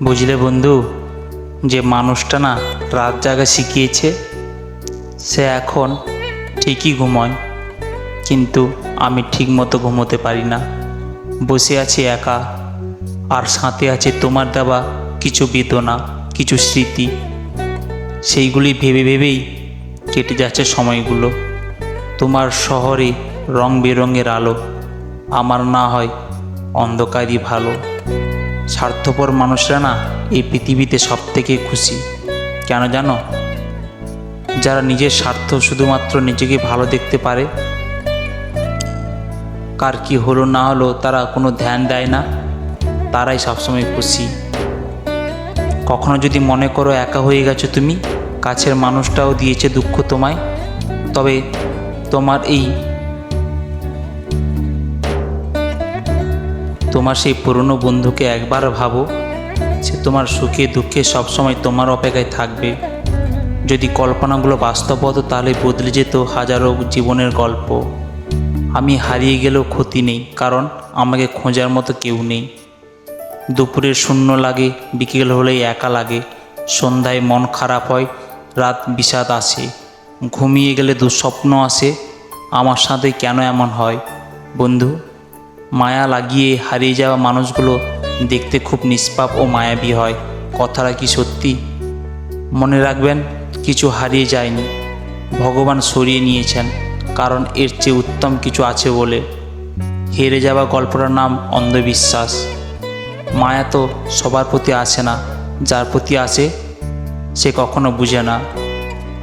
বুঝলে বন্ধু, যে মানুষটা না রাত জাগা শিখিয়েছে সে এখন ঠিকই ঘুমোয়, কিন্তু আমি ঠিক মতো ঘুমোতে পারি না। বসে আছি একা, আর সাথে আছে তোমার দেওয়া কিছু বেদনা, কিছু স্মৃতি। সেইগুলি ভেবে ভেবেই কেটে যাচ্ছে সময়গুলো। তোমার শহরে রং বেরঙের আলো, আমার না হয় অন্ধকারই ভালো। স্বার্থপর মানুষরা না এই পৃথিবীতে সব থেকে খুশি, কেন জানো? যারা নিজের স্বার্থ শুধুমাত্র নিজেকে ভালো দেখতে পারে, কার কি হলো না হলো তারা কোনো ধ্যান দেয় না, তারাই সবসময় খুশি। কখনো যদি মনে করো একা হয়ে গেছো তুমি, কাছের মানুষটাও দিয়েছে দুঃখ তোমায়, তবে তোমার সেই পুরনো বন্ধুকে একবার ভাবো। সে তোমার সুখে দুঃখে সবসময় তোমার অপেক্ষায় থাকবে। যদি কল্পনাগুলো বাস্তব হতো তাহলে বদলে যেত হাজারো জীবনের গল্প। আমি হারিয়ে গেলেও ক্ষতি নেই, কারণ আমাকে খোঁজার মতো কেউ নেই। দুপুরের শূন্য লাগে, বিকেল হলেই একা লাগে, সন্ধ্যায় মন খারাপ হয়, রাত বিষাদ আসে, ঘুমিয়ে গেলে দুঃস্বপ্ন আসে। আমার সাথে কেন এমন হয় বন্ধু? মায়া লাগিয়ে হারিয়ে যাওয়া মানুষগুলো দেখতে খুব নিষ্পাপ ও মায়াবী হয়। কথাটা কি সত্যি? মনে রাখবেন, কিছু হারিয়ে যায়নি, ভগবান সরিয়ে নিয়েছেন, কারণ এর চেয়ে উত্তম কিছু আছে বলে। হেরে যাওয়া গল্পটার নাম অন্ধবিশ্বাস। মায়া তো সবার প্রতি আসে না, যার প্রতি আসে সে কখনো বুঝে না।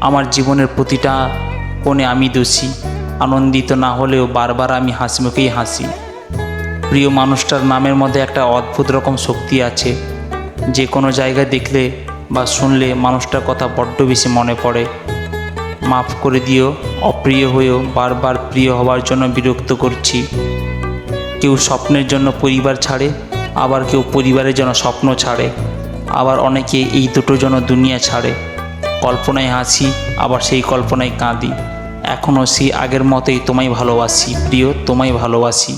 আমার জীবনের প্রতিটা কোণে আমি দোষী, আনন্দিত না হলেও বারবার আমি হাসিমুখেই হাসি। প্রিয় মানুষটার নামের মধ্যে একটা অদ্ভুত রকম শক্তি আছে। যে কোনো জায়গায় দেখলে বা শুনলে মানুষটার কথা বড্ড বেশি মনে পড়ে। মাফ করে দিও, অপ্রিয় হয়েও বারবার প্রিয় হওয়ার জন্য বিরক্ত করছি। কেউ স্বপ্নের জন্য পরিবার ছাড়ে, আবার কেউ পরিবারের জন্য স্বপ্ন ছাড়ে, আবার অনেকে এই দুটোর জন্য দুনিয়া ছাড়ে। কল্পনায় হাসি, আবার সেই কল্পনায় কাঁদি। এখনও সেই আগের মতোই তোমায় ভালোবাসি প্রিয়, তোমায় ভালোবাসি।